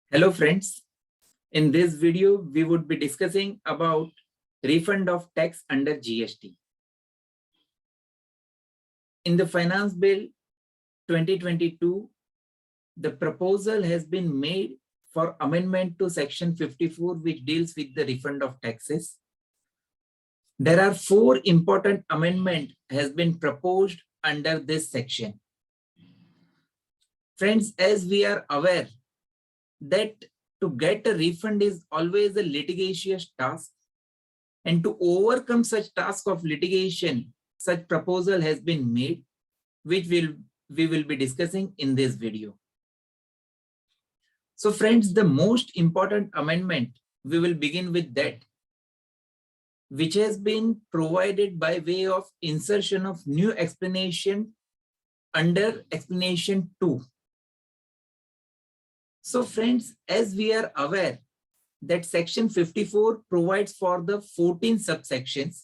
Hello friends, in this video we would be discussing about refund of tax under GST. In the Finance Bill 2022, the proposal has been made for amendment to section 54 which deals with the refund of taxes. There are 4 important amendments has been proposed under this section. Friends, as we are aware that to get a refund is always a litigious task, and to overcome such task of litigation, such proposal has been made, which we will be discussing in this video. So friends, the most important amendment, we will begin with that, which has been provided by way of insertion of new explanation under explanation 2. So friends, as we are aware that section 54 provides for the 14 subsections,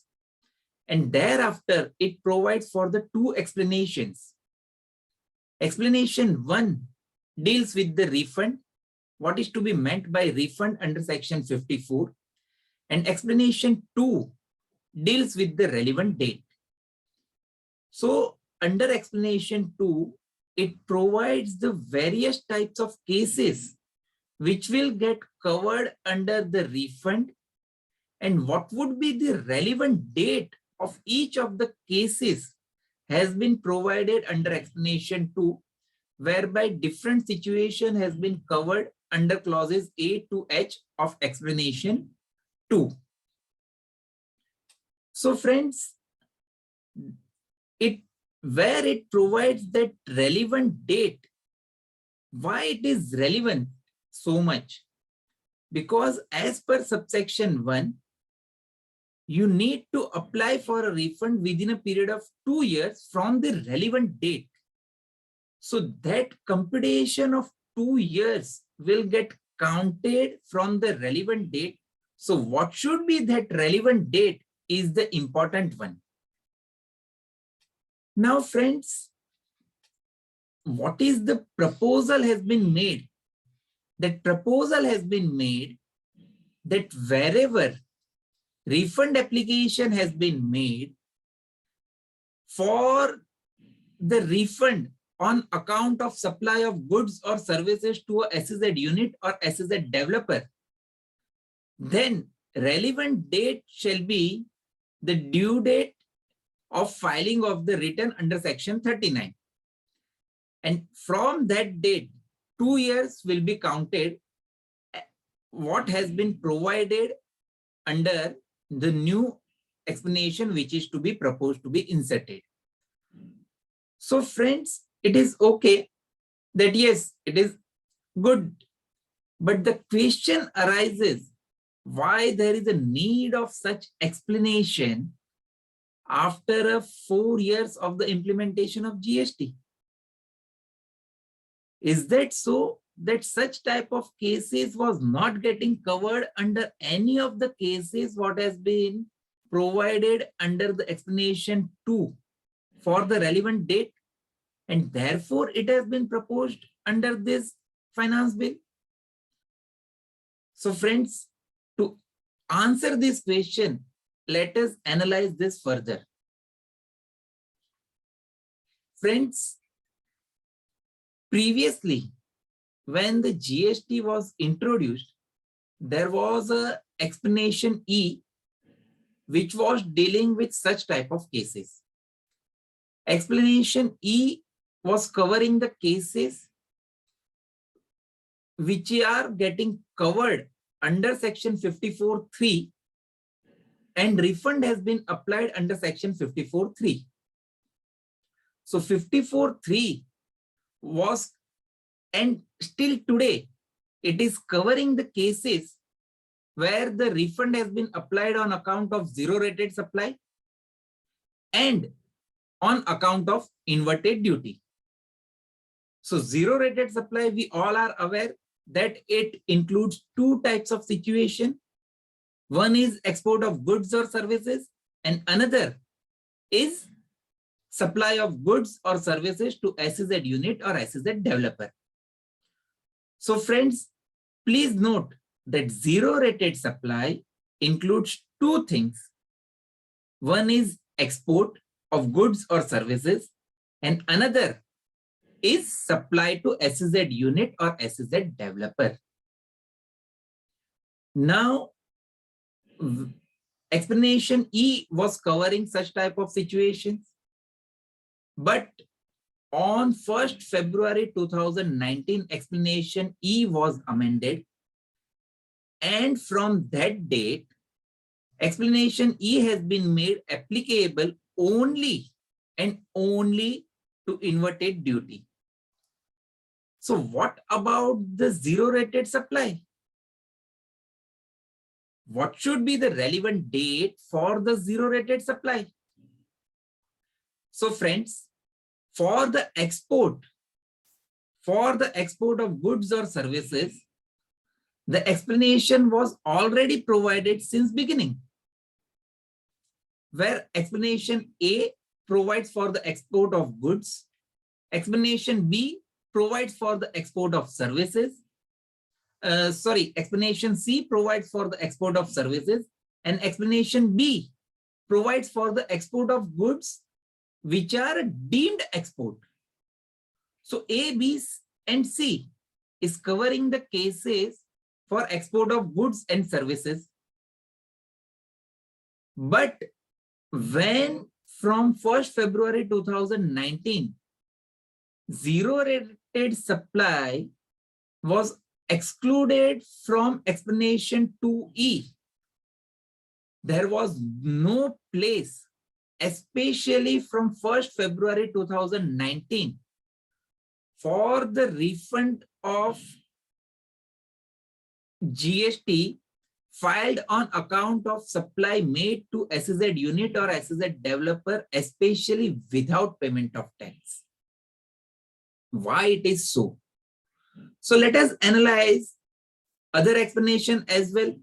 and thereafter it provides for the 2 explanations. Explanation 1 deals with the refund, what is to be meant by refund under section 54, and explanation 2 deals with the relevant date. So under explanation 2, it provides the various types of cases which will get covered under the refund, and what would be the relevant date of each of the cases has been provided under explanation 2, whereby different situation has been covered under clauses A to H of explanation 2. So friends, where it provides that relevant date, why it is relevant so much? Because as per subsection 1, you need to apply for a refund within a period of 2 years from the relevant date. So that computation of 2 years will get counted from the relevant date. So what should be that relevant date is the important one. Now friends, what is the proposal has been made? That proposal has been made that wherever refund application has been made for the refund on account of supply of goods or services to a SEZ unit or SEZ developer, then relevant date shall be the due date of filing of the return under section 39. And from that date, 2 years will be counted what has been provided under the new explanation which is to be proposed to be inserted. So friends, it is okay that yes, it is good, but the question arises why there is a need of such explanation after 4 years of the implementation of GST. Is that so that such type of cases was not getting covered under any of the cases what has been provided under the explanation 2 for the relevant date, and therefore it has been proposed under this finance bill? So friends, to answer this question, let us analyze this further. Friends, previously, when the GST was introduced, there was a explanation E which was dealing with such type of cases. Explanation E was covering the cases which are getting covered under section 54(3), and refund has been applied under section 54(3). So 54(3) was, and still today, it is covering the cases where the refund has been applied on account of zero rated supply and on account of inverted duty. So zero rated supply, we all are aware that it includes 2 types of situation. One is export of goods or services, and another is supply of goods or services to SEZ unit or SEZ developer. So friends, Please note that zero rated supply includes two things. One is export of goods or services, and another is supply to SEZ unit or SEZ developer. Now, explanation E was covering such type of situations, but on 1st February 2019, explanation E was amended, and from that date, explanation E has been made applicable only and only to inverted duty. So what about the zero rated supply? What should be the relevant date for the zero rated supply? So friends, for the export of goods or services, the explanation was already provided since beginning, where explanation A provides for the export of goods, explanation B provides for the export of services, explanation C provides for the export of services, and explanation B provides for the export of goods which are deemed export. So A, B, and C is covering the cases for export of goods and services. But when from 1st February 2019, zero rated supply was excluded from explanation 2E, there was no place, especially from 1st February 2019, for the refund of GST filed on account of supply made to SEZ unit or SEZ developer, especially without payment of tax. Why it is so? So let us analyze other explanation as well.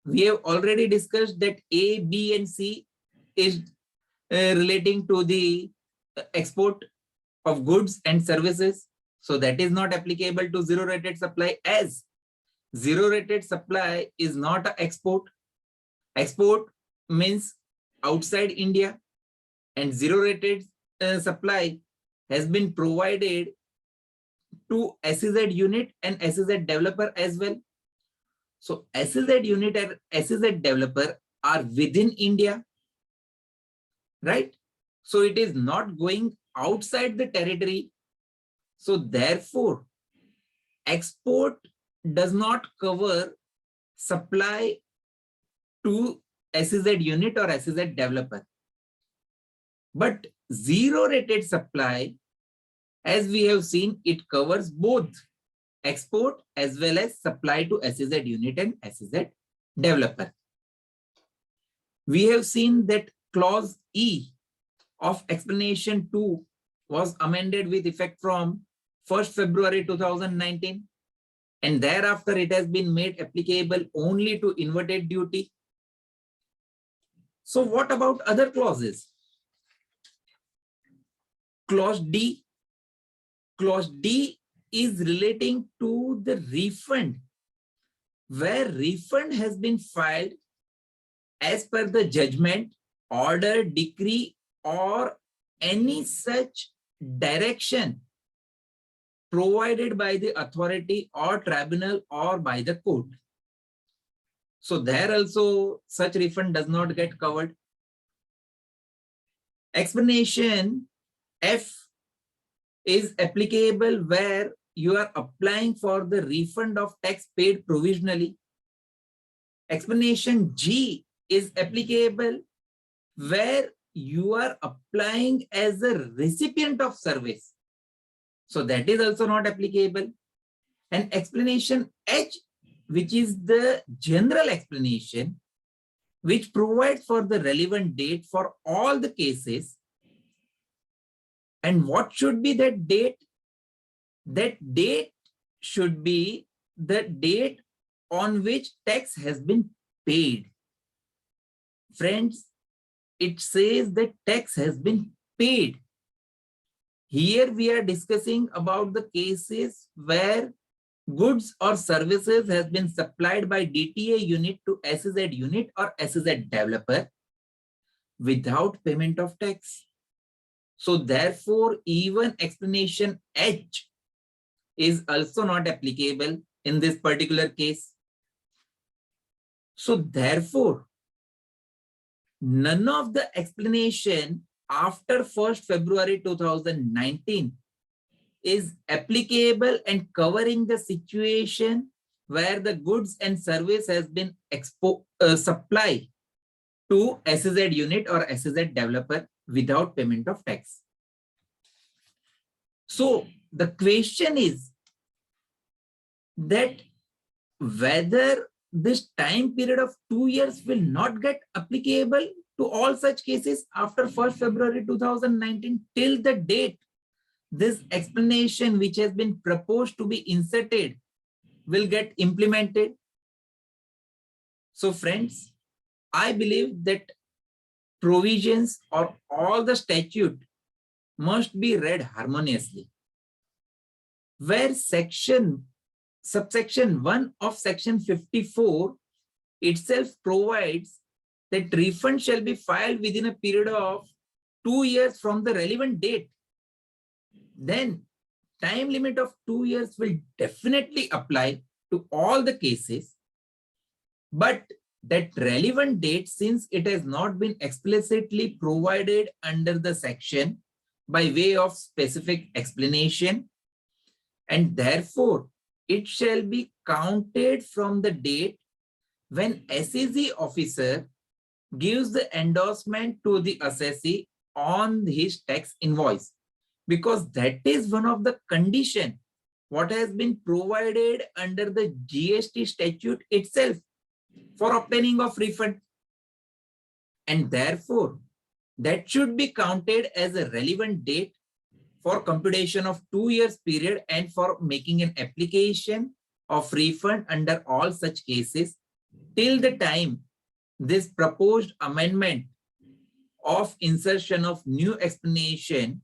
We have already discussed that A, B, and C is relating to the export of goods and services. So that is not applicable to zero rated supply, as zero rated supply is not an export. Export means outside India, and zero rated supply has been provided to SEZ unit and SEZ developer as well. So SEZ unit and SEZ developer are within India, right? So it is not going outside the territory. So therefore, export does not cover supply to SEZ unit or SEZ developer. But zero rated supply, as we have seen, it covers both export as well as supply to SEZ unit and SEZ developer. We have seen that clause E of explanation 2 was amended with effect from 1st February 2019, and thereafter it has been made applicable only to inverted duty. So what about other clauses? Clause D. Clause D is relating to the refund, where refund has been filed as per the judgment, order, decree, or any such direction provided by the authority or tribunal or by the court. So there also such refund does not get covered. Explanation F is applicable where you are applying for the refund of tax paid provisionally. Explanation G is applicable where you are applying as a recipient of service. So that is also not applicable. And explanation H, which is the general explanation, which provides for the relevant date for all the cases. And what should be that date? That date should be the date on which tax has been paid. Friends, it says that tax has been paid. Here we are discussing about the cases where goods or services has been supplied by DTA unit to SEZ unit or SEZ developer without payment of tax. So therefore, even explanation H is also not applicable in this particular case. So therefore, none of the explanation after 1st February 2019 is applicable and covering the situation where the goods and service has been supplied to SEZ unit or SEZ developer without payment of tax. So the question is that whether this time period of 2 years will not get applicable to all such cases after 1st February 2019 till the date this explanation which has been proposed to be inserted will get implemented. So friends, I believe that provisions or all the statute must be read harmoniously. Where subsection 1 of section 54 itself provides that refund shall be filed within a period of 2 years from the relevant date, then time limit of 2 years will definitely apply to all the cases. But that relevant date, since it has not been explicitly provided under the section by way of specific explanation, and therefore it shall be counted from the date when SEZ officer gives the endorsement to the assessee on his tax invoice, because that is one of the condition what has been provided under the GST statute itself for obtaining of refund. And therefore, that should be counted as a relevant date for computation of 2 years period and for making an application of refund under all such cases till the time this proposed amendment of insertion of new explanation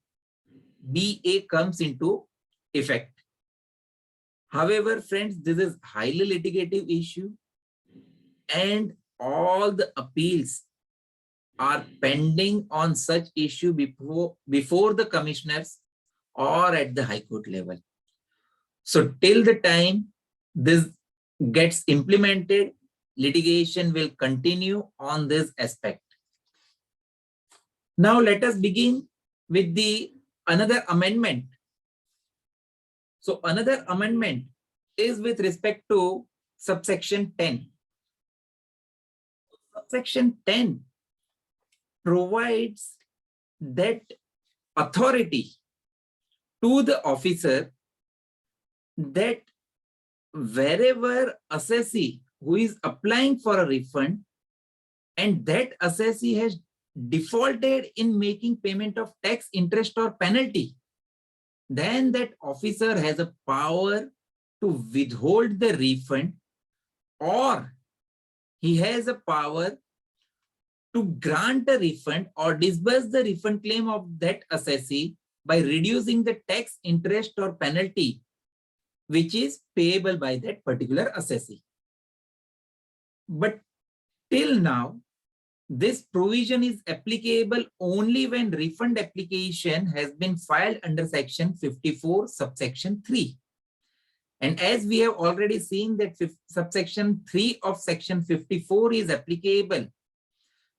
BA comes into effect. However, friends, this is highly litigative issue and all the appeals are pending on such issue before the commissioners or at the High Court level. So till the time this gets implemented, litigation will continue on this aspect. Now let us begin with the another amendment. So another amendment is with respect to subsection 10. Subsection 10 provides that authority to the officer that wherever assessee who is applying for a refund and that assessee has defaulted in making payment of tax, interest or penalty, then that officer has a power to withhold the refund, or he has a power to grant a refund or disburse the refund claim of that assessee by reducing the tax, interest or penalty which is payable by that particular assessee. But till now, this provision is applicable only when refund application has been filed under section 54 subsection 3. And as we have already seen that subsection 3 of section 54 is applicable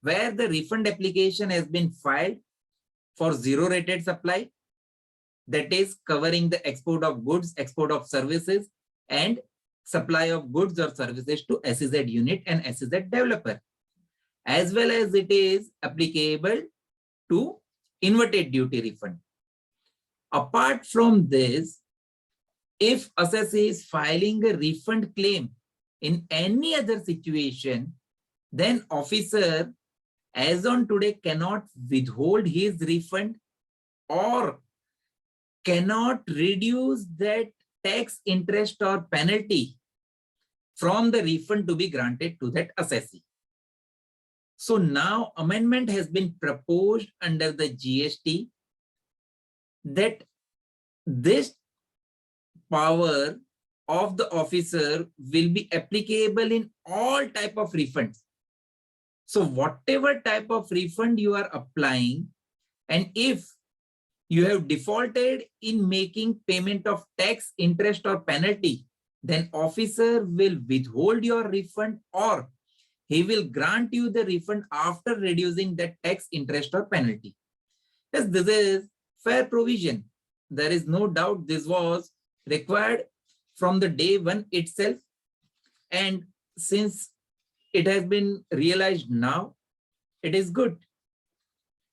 where the refund application has been filed for zero rated supply, that is covering the export of goods, export of services and supply of goods or services to SEZ unit and SEZ developer, as well as it is applicable to inverted duty refund. Apart from this, if assessee is filing a refund claim in any other situation, then officer as on today cannot withhold his refund or cannot reduce that tax, interest or penalty from the refund to be granted to that assessee. So now amendment has been proposed under the GST that this power of the officer will be applicable in all type of refunds. So whatever type of refund you are applying, and if you have defaulted in making payment of tax, interest or penalty, then officer will withhold your refund, or he will grant you the refund after reducing that tax, interest or penalty. Yes, this is fair provision. There is no doubt this was required from the day one itself. And since it has been realized now, it is good.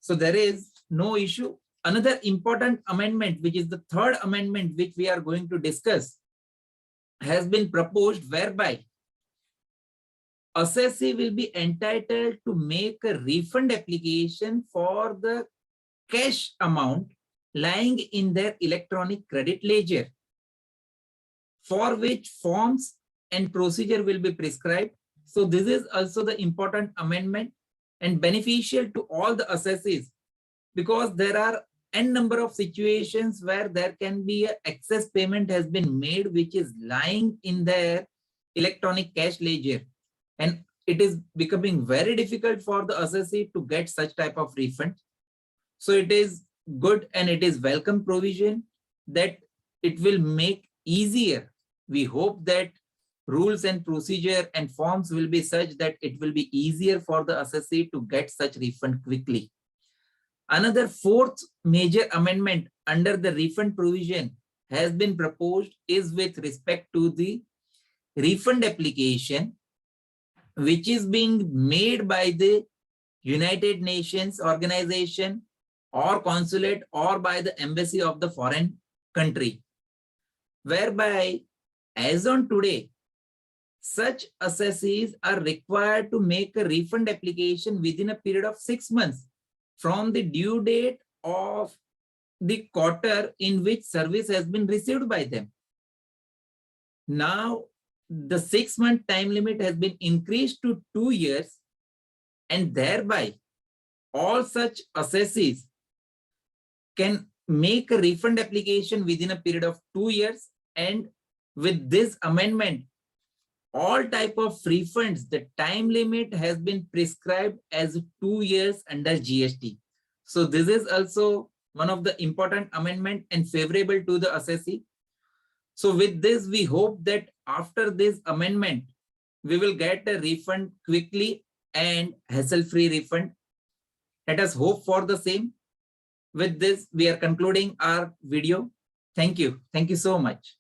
So there is no issue. Another important amendment, which is the third amendment, which we are going to discuss, has been proposed, whereby assessee will be entitled to make a refund application for the cash amount lying in their electronic credit ledger, for which forms and procedure will be prescribed. So this is also the important amendment and beneficial to all the assessees, because there are n number of situations where there can be an excess payment has been made which is lying in their electronic cash ledger, and it is becoming very difficult for the assessee to get such type of refund. So it is good and it is welcome provision that it will make easier. We hope that rules and procedure and forms will be such that it will be easier for the assessee to get such refund quickly. Another fourth major amendment under the refund provision has been proposed is with respect to the refund application, which is being made by the United Nations organization or consulate or by the embassy of the foreign country, whereby as on today, such assessees are required to make a refund application within a period of 6 months from the due date of the quarter in which service has been received by them. Now, the 6-month time limit has been increased to 2 years, and thereby all such assessees can make a refund application within a period of 2 years. And with this amendment, all type of refunds, the time limit has been prescribed as 2 years under GST. So this is also one of the important amendment and favorable to the assessee. So with this, we hope that after this amendment, we will get a refund quickly and hassle-free refund. Let us hope for the same. With this, we are concluding our video. Thank you. Thank you so much.